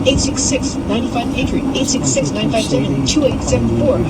866-95-PATRIOT, 866-957-2874.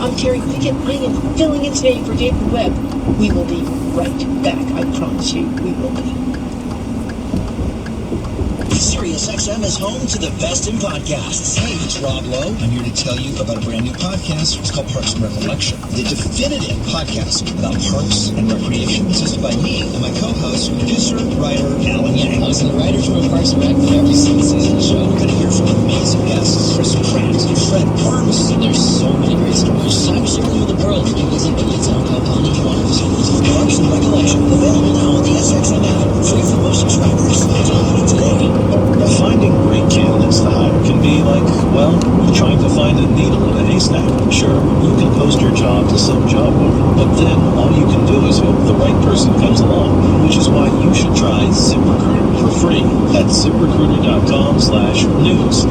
I'm Terry Pickett. I am filling in today for David Webb. We will be right back. I promise you, we will be. SiriusXM is home to the best in podcasts. Hey, it's Rob Lowe. I'm here to tell you about a brand new podcast. It's called Parks and Recollection, the definitive podcast about parks and recreation. It's hosted by me and my co-host, producer, writer, Alan Yang. I was in the writers' room of Parks and Rec for every single season of the show. We're going to hear from amazing guests, Chris Pratt, Fred Parks. There's so many great stories. I'm sharing with the world. He was in Pete's Uncle Pony, one of the stories. Parks and Recollection, available now on the SXM app, free for most subscribers. Download it today. Finding great candidates to hire can be like, well, trying to find a needle in a haystack. Sure, you can post your job to some job board, but then all you can do is hope the right person comes along, which is why you should try ZipRecruiter for free at ZipRecruiter.com/news.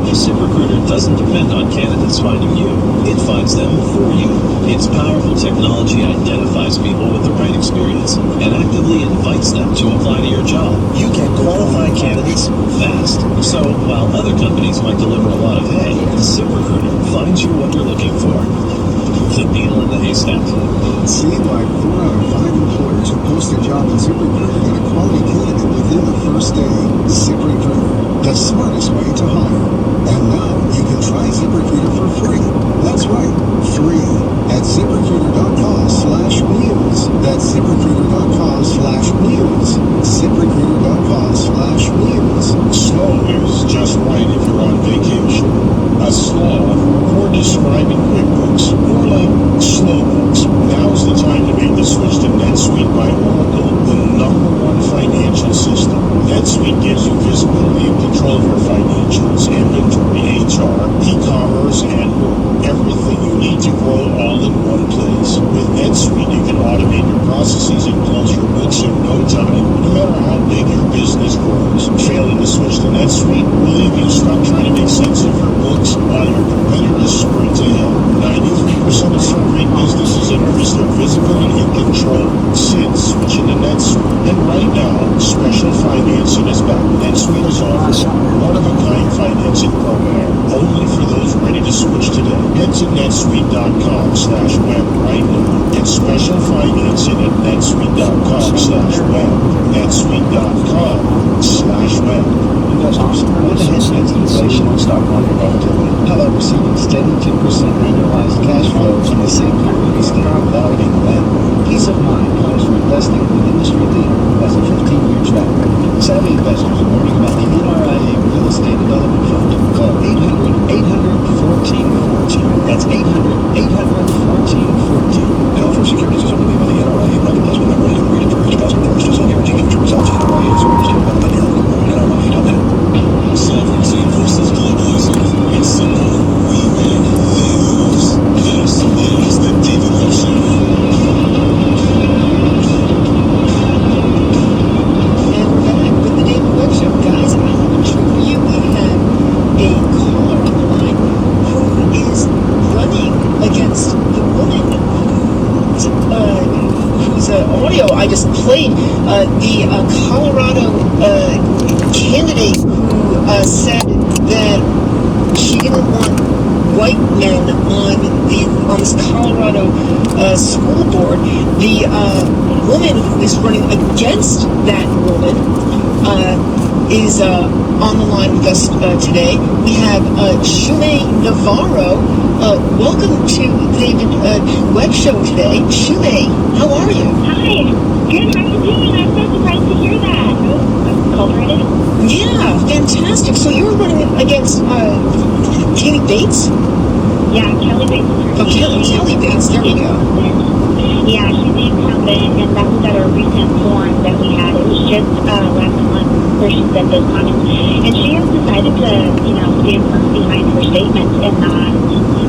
ZipRecruiter doesn't depend on candidates finding you. It finds them for you. Its powerful technology identifies people with the right experience and actively invites them to apply to your job. You get qualified candidates fast. So while other companies might deliver a lot of hay, ZipRecruiter finds you what you're looking for. The needle in the haystack. See why 4 out of 5 employers who post a job on ZipRecruiter get a quality candidate within the first day. ZipRecruiter, the smartest way to hire. And now you can try ZipRecruiter for free. That's right, free at ZipRecruiter.com/news. That's ZipRecruiter.com/news. ZipRecruiter.com/news. Slow is just right if you're on vacation. A sloth, or describing QuickBooks, more like slow books. Now's the time to make the switch to NetSuite by Oracle, the #1 financial system. NetSuite gives you visibility and control of your financials, inventory, HR, e-commerce, and more. Everything you need to grow all in one place. With NetSuite, you can automate your processes and close your books in no time, no matter how big your business grows. Failing to switch to NetSuite will leave you stuck trying to make sense of your books while your competitors sprint ahead. 93% of surveyed businesses increase their visibility and control since switching to NetSuite. And right now, special financing is back. NetSuite is offering one-of-a-kind financing program only for those ready to switch today. Head to netsuite.com/web right now. Get special financing at netsuite.com/web. netsuite.com/web. Investors, with the headwinds of inflation and stock market volatility, how about receiving steady 2% annualized cash flows from the same period without being lent? Peace of mind comes from investing with an industry leader who has a 15-year track record. Savvy investors are learning about the NRIA Real Estate Development Fund. Call 800-800-1414. That's 800-800-1414. California Securities is underwritten by the NRIA, recognized with member and agreed to encourage deposit investors and guarantee future results. NRIA is registered by the NRIA.net. Sovereignty versus globalism. It's simple. We win, they lose. This is the David Webb Show. And we're back with the David Webb Show. Guys, I have a treat for you. We have a caller on the line who is running against the woman whose audio I just played, the Colorado candidate who said that she didn't want white men on this Colorado school board. The woman who is running against that woman is on the line with us today. We have Shume Navarro. Welcome to the David Webb Show today. Shume, how are you? Hi, good. How are you doing? I'm so surprised to hear that. I'm cultivated. Yeah, fantastic. So you're running against Kelly Bates? Yeah, Kelly Bates. Oh, Kelly Bates. There we go. Yeah, she's the incumbent, and that was at a recent forum that we had. It was just last month where she said those comments. And she has decided to, stand firm behind her statements and not.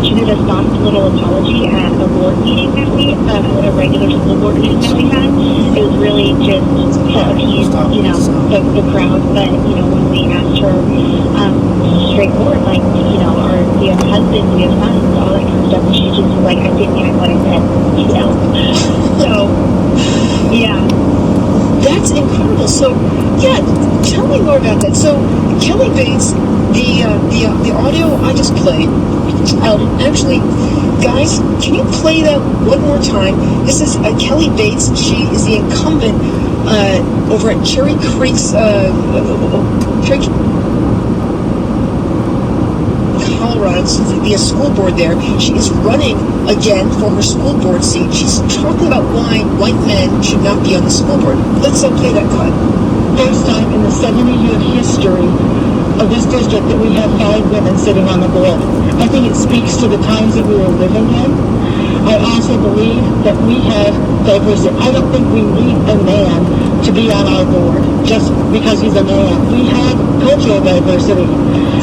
She did a soft little apology at a board meeting that we, a regular school board meeting that we had. It was really just to appease, the crowd. But, when we asked her straightforward, like, we have husbands, we have sons, all that kind of stuff, and she just was like, I didn't mean what I said, So, yeah. That's incredible. So, yeah, tell me more about that. So Kelly Bates, the audio I just played. Actually, guys, can you play that one more time? This is Kelly Bates. She is the incumbent over at Cherry Creek's Colorado, the school board there. She is running again for her school board seat. She's talking about why white men should not be on the school board. Let's play that cut. First time in the 70-year history of this district that we have 5 women sitting on the board. I think it speaks to the times that we were living in. I also believe that we have diversity. I don't think we need a man to be on our board just because he's a man. We have cultural diversity.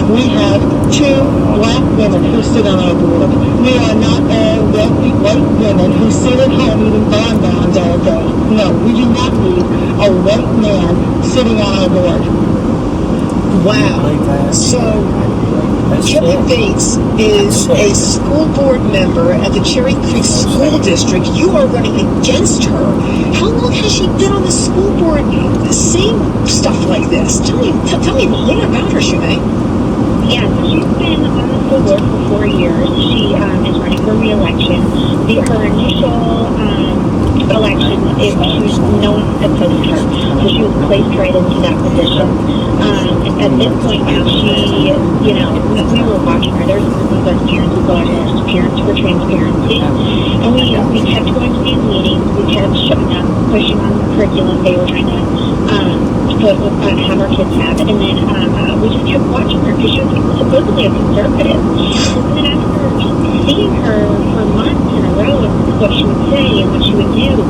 We have 2 black women who sit on our board. We are not all wealthy white women who sit at home eating bonbons all day. No, we do not need a white man sitting on our board. Wow. So Kelly Bates is a school board member at the Cherry Creek School District. You are running against her. How long has she been on the school board saying stuff like this? Tell me more about her, Shimei. Yeah, so she's been on the school board for 4 years. She is running for re-election. Her initial election, no one opposed her, so she was placed right into that position. At this point now, we were watching her. There's a group of us parents who thought Parents for Transparency, and we kept going to these meetings. We kept showing up, pushing on the curriculum they were trying to have our kids have, and then we just kept watching her because she was supposedly a conservative. And then after seeing her for months in a row and what she would say and what she would do,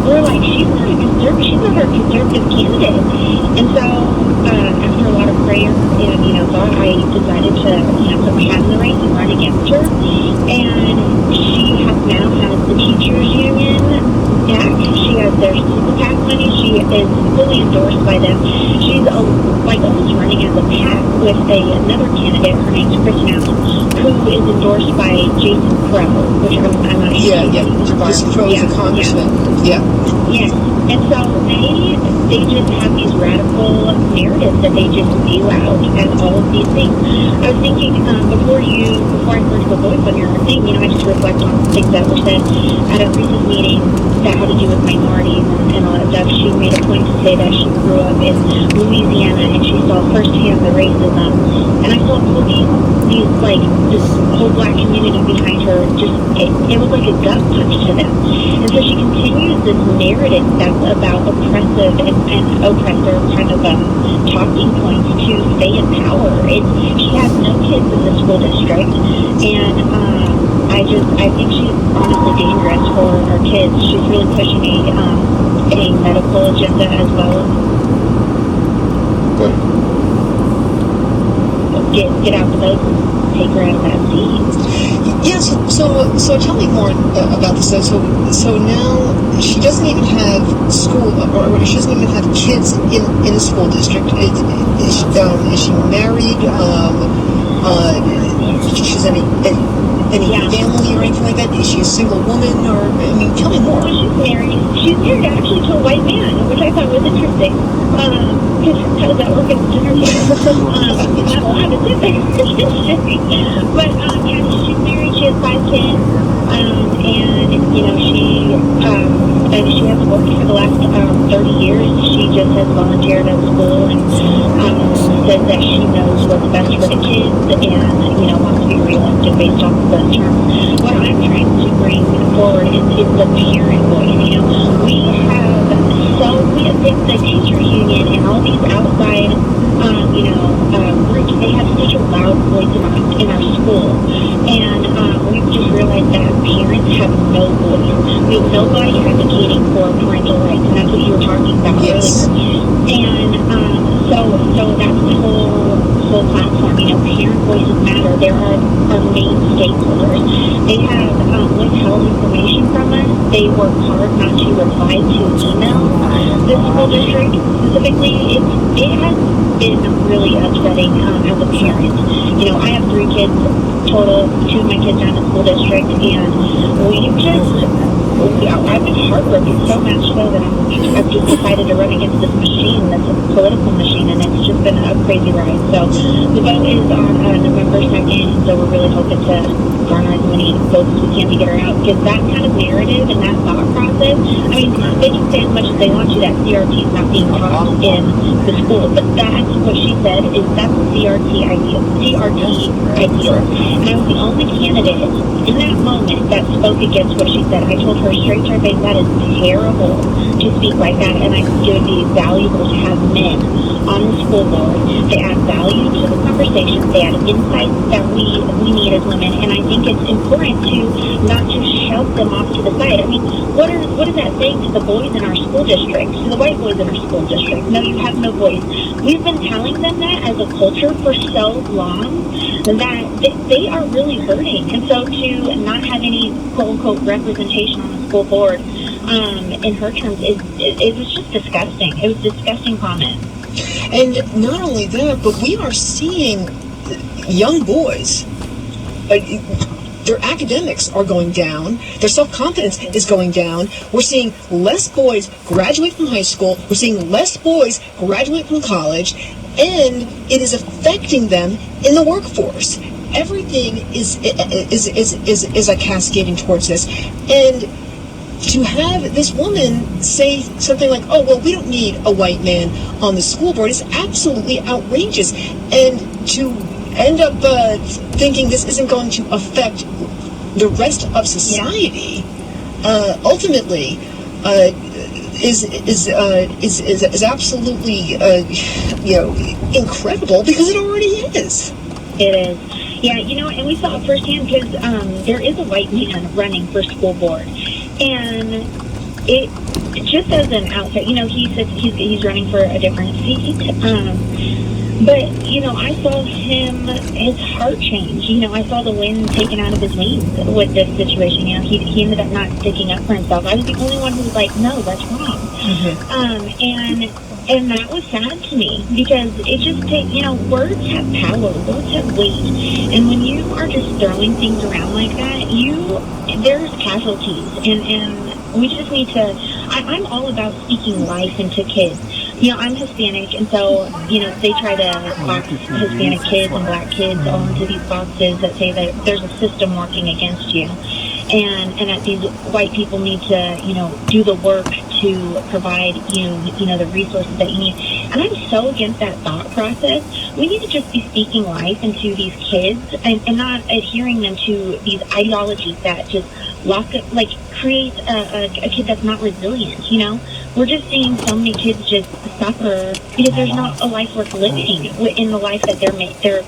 we're like, she's not a conservative candidate. And so after a lot of prayer and thought, I decided to put my hat in the race and run against her. And she now has the teachers union back. She has their school PAC money. She is fully endorsed by them. She's almost running as a PAC with another candidate. Her name's Kristen Allen, who is endorsed by Jason Crow, which I'm not sure. Yeah. Jason Crow is a congressman. Yeah. Yes. And so they just have these radical narratives that they just spew out and all of these things. I was thinking before I heard her voice on your thing, I just reflect on things that were said at a recent meeting that had to do with minorities and all that stuff. She made a point to say that she grew up in Louisiana and she saw firsthand the racism. And I saw this whole black community behind her. It was like a gut punch to them. And so she continues this narrative that's about oppressive and oppressor kind of talking points to stay in power. She has no kids in the school district, and I think she's honestly dangerous for our kids. She's really pushing a medical agenda as well. Get out the vote and take her out of that seat. Yeah, so tell me more about this. So now she doesn't even have school, or she doesn't even have kids in the school district. Is she married? She's any family or anything like that? Is she a single woman, or tell me more. Well, she's married. She's married actually to a white man, which I thought was interesting. Because that work is entertaining. Not allowed to sit there. But she's married. She has 5 kids, and she has worked for the last 30 years. She just has volunteered at school and says that she knows what's best for the kids and wants to be reelected based off of those terms. What I'm trying to bring forward is the parent voice. We have the teachers union and all these outside groups. They have such a loud voice in our school, and we've just realized that parents have no voice. We have nobody advocating for parental rights, and that's what you were talking about earlier. And so that's the whole platform. Parent voices matter. They're our main stakeholders. They have withheld information from us. They work hard not to reply to emails. The school district specifically, it has been really upsetting as a parent. I have 3 kids total. 2 of my kids are in the school district, and I've been heartbroken so much so that I've just decided to run against this machine, this political machine, and it's just been a crazy ride. So the vote is on November 2nd, and so we're really hoping to garner as many votes as we can to get her out, because that kind of narrative and that thought process, I mean, they can say as much as they want to that CRT is not being taught in the school, but that's what she said, is that's CRT ideal. And I was the only candidate in that moment that spoke against what she said. I told her straight to her face, that is terrible to speak like that, and I think it would be valuable to have men on the school board. They add value to the conversation, they add insights that we need as women, and I think it's important to not just shove them off to the side. I mean, what is that saying to the boys in our school district, to the white boys in our school district? No, you have no voice. We've been telling them that as a culture for so long that they are really hurting, and so to not have any quote-unquote representation on the school board, in her terms, it was just disgusting. It was a disgusting comment. And not only that, but we are seeing young boys, their academics are going down, their self-confidence is going down. We're seeing less boys graduate from high school, we're seeing less boys graduate from college, and it is affecting them in the workforce. Everything is a cascading towards this. And to have this woman say something like, oh, well, we don't need a white man on the school board is absolutely outrageous. And to end up thinking this isn't going to affect the rest of society, ultimately, is absolutely, incredible, because it already is. It is. Yeah, and we saw it firsthand, because there is a white man running for school board. And it just as an outside, he says he's running for a different seat. But I saw his heart change. I saw the wind taken out of his wings with this situation. He ended up not sticking up for himself. I was the only one who was like, no, that's wrong. Mm-hmm. And that was sad to me, because it just takes, words have power, words have weight. And when you are just throwing things around like that, there's casualties. And we just need to, I'm all about speaking life into kids. I'm Hispanic, and so, they try to box Hispanic kids and black kids all into these boxes that say that there's a system working against you. And that these white people need to, do the work to provide the resources that you need. And I'm so against that thought process. We need to just be speaking life into these kids and not adhering them to these ideologies that just create a kid that's not resilient. We're just seeing so many kids just suffer because there's not a life worth living in the life that they're